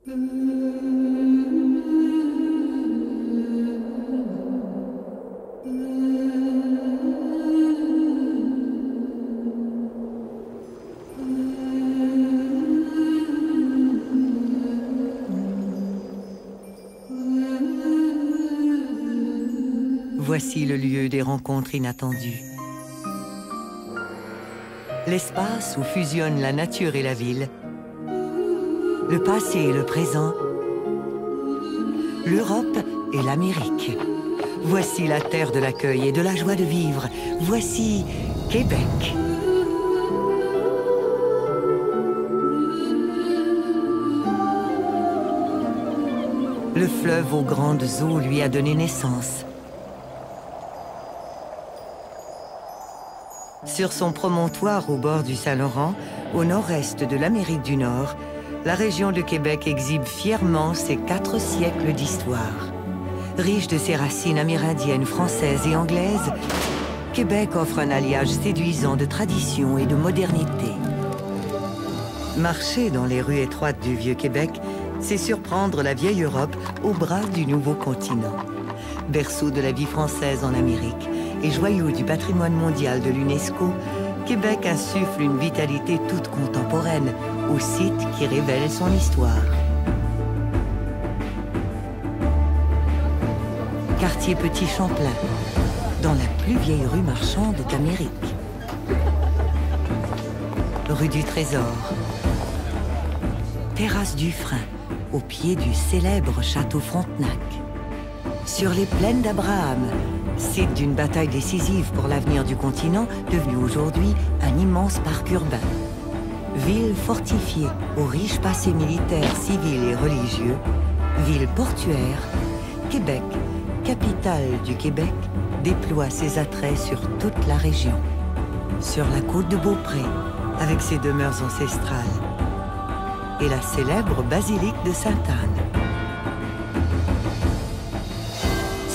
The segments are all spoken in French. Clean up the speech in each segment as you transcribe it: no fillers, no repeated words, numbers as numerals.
Voici le lieu des rencontres inattendues. L'espace où fusionnent la nature et la ville, le passé et le présent, l'Europe et l'Amérique. Voici la terre de l'accueil et de la joie de vivre. Voici Québec. Le fleuve aux grandes eaux lui a donné naissance. Sur son promontoire au bord du Saint-Laurent, au nord-est de l'Amérique du Nord, la région de Québec exhibe fièrement ses 4 siècles d'histoire. Riche de ses racines amérindiennes, françaises et anglaises, Québec offre un alliage séduisant de tradition et de modernité. Marcher dans les rues étroites du Vieux-Québec, c'est surprendre la vieille Europe au bras du nouveau continent. Berceau de la vie française en Amérique et joyau du patrimoine mondial de l'UNESCO, Québec insuffle une vitalité toute contemporaine au site qui révèle son histoire. Quartier Petit Champlain, dans la plus vieille rue marchande d'Amérique. Rue du Trésor. Terrasse du Frein, au pied du célèbre château Frontenac. Sur les plaines d'Abraham, site d'une bataille décisive pour l'avenir du continent, devenu aujourd'hui un immense parc urbain. Ville fortifiée au riche passé militaire, civil et religieux, ville portuaire, Québec, capitale du Québec, déploie ses attraits sur toute la région. Sur la côte de Beaupré, avec ses demeures ancestrales, et la célèbre basilique de Sainte-Anne.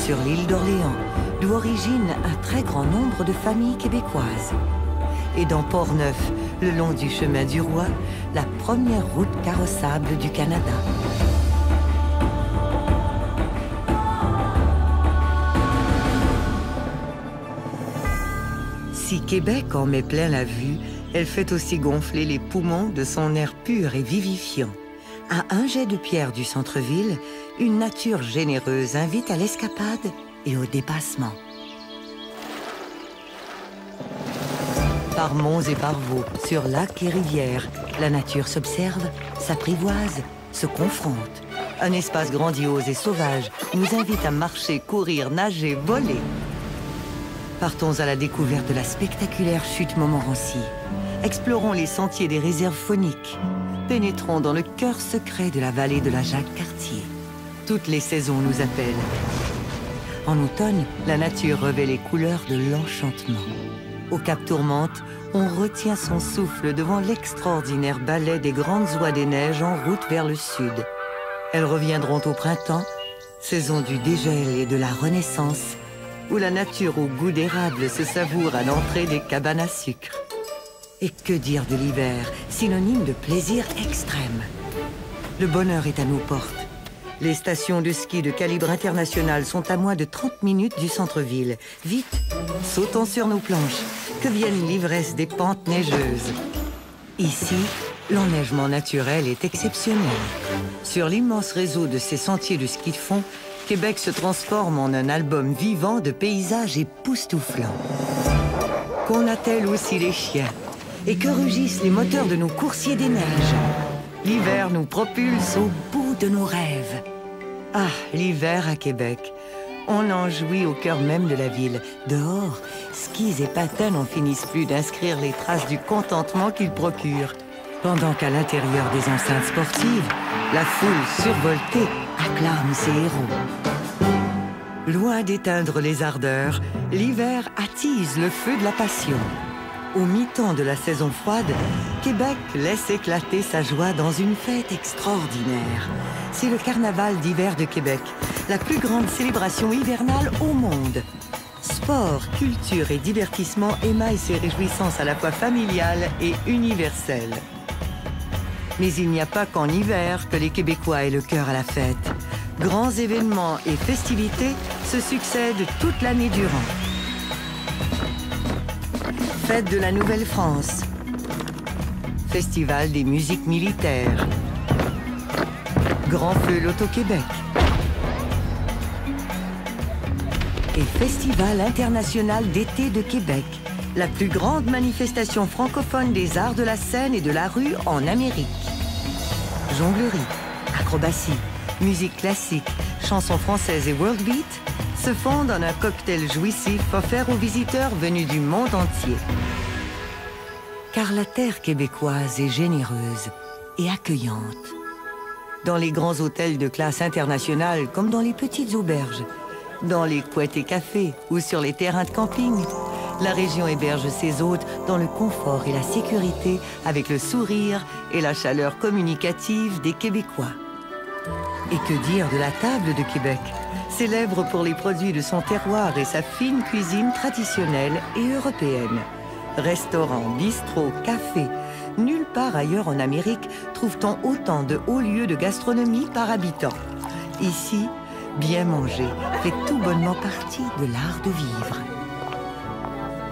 Sur l'île d'Orléans, d'où origine un très grand nombre de familles québécoises. Et dans Port-Neuf, le long du chemin du Roi, la première route carrossable du Canada. Si Québec en met plein la vue, elle fait aussi gonfler les poumons de son air pur et vivifiant. À un jet de pierre du centre-ville, une nature généreuse invite à l'escapade et au dépassement. Par monts et par vaux, sur lacs et rivières, la nature s'observe, s'apprivoise, se confronte. Un espace grandiose et sauvage nous invite à marcher, courir, nager, voler. Partons à la découverte de la spectaculaire chute Montmorency. Explorons les sentiers des réserves fauniques. Pénétrons dans le cœur secret de la vallée de la Jacques-Cartier. Toutes les saisons nous appellent. En automne, la nature revêt les couleurs de l'enchantement. Au Cap Tourmente, on retient son souffle devant l'extraordinaire ballet des grandes oies des neiges en route vers le sud. Elles reviendront au printemps, saison du dégel et de la renaissance, où la nature au goût d'érable se savoure à l'entrée des cabanes à sucre. Et que dire de l'hiver, synonyme de plaisir extrême. Le bonheur est à nos portes. Les stations de ski de calibre international sont à moins de 30 minutes du centre-ville. Vite, sautons sur nos planches, que vienne l'ivresse des pentes neigeuses. Ici, l'enneigement naturel est exceptionnel. Sur l'immense réseau de ces sentiers de ski de fond, Québec se transforme en un album vivant de paysages époustouflants. Qu'on attelle aussi les chiens, et que rugissent les moteurs de nos coursiers des neiges. L'hiver nous propulse au bout de nos rêves. Ah, l'hiver à Québec. On en jouit au cœur même de la ville. Dehors, skis et patins n'en finissent plus d'inscrire les traces du contentement qu'ils procurent. Pendant qu'à l'intérieur des enceintes sportives, la foule survoltée acclame ses héros. Loin d'éteindre les ardeurs, l'hiver attise le feu de la passion. Au mi-temps de la saison froide, Québec laisse éclater sa joie dans une fête extraordinaire. C'est le carnaval d'hiver de Québec, la plus grande célébration hivernale au monde. Sport, culture et divertissement émaillent ses réjouissances à la fois familiales et universelles. Mais il n'y a pas qu'en hiver que les Québécois aient le cœur à la fête. Grands événements et festivités se succèdent toute l'année durant. Fête de la Nouvelle-France. Festival des musiques militaires. Grand Feu Loto-Québec. Et Festival international d'été de Québec, la plus grande manifestation francophone des arts de la scène et de la rue en Amérique. Jonglerie, acrobatie, musique classique, chansons françaises et world beat se fondent en un cocktail jouissif offert aux visiteurs venus du monde entier. Car la terre québécoise est généreuse et accueillante. Dans les grands hôtels de classe internationale comme dans les petites auberges, dans les couettes et cafés ou sur les terrains de camping, la région héberge ses hôtes dans le confort et la sécurité avec le sourire et la chaleur communicative des Québécois. Et que dire de la table de Québec, célèbre pour les produits de son terroir et sa fine cuisine traditionnelle et européenne. Restaurants, bistrots, cafés, nulle part ailleurs en Amérique trouve-t-on autant de hauts lieux de gastronomie par habitant. Ici, bien manger fait tout bonnement partie de l'art de vivre.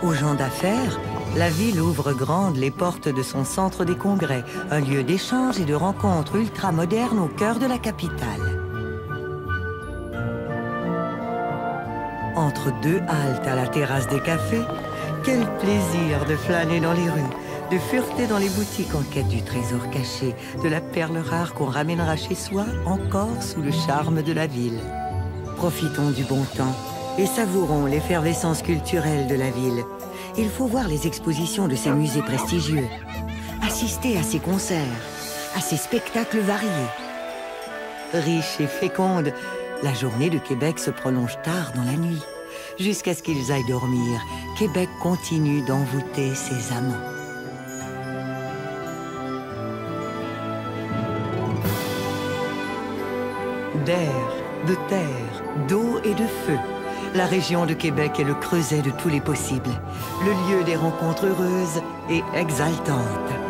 Aux gens d'affaires, la ville ouvre grandes les portes de son centre des congrès, un lieu d'échange et de rencontres ultra-moderne au cœur de la capitale. Entre deux haltes à la terrasse des cafés, quel plaisir de flâner dans les rues, de fureter dans les boutiques en quête du trésor caché, de la perle rare qu'on ramènera chez soi encore sous le charme de la ville. Profitons du bon temps et savourons l'effervescence culturelle de la ville. Il faut voir les expositions de ces musées prestigieux, assister à ces concerts, à ces spectacles variés. Riche et féconde, la journée de Québec se prolonge tard dans la nuit. Jusqu'à ce qu'ils aillent dormir, Québec continue d'envoûter ses amants. D'air, de terre, d'eau et de feu, la région de Québec est le creuset de tous les possibles, le lieu des rencontres heureuses et exaltantes.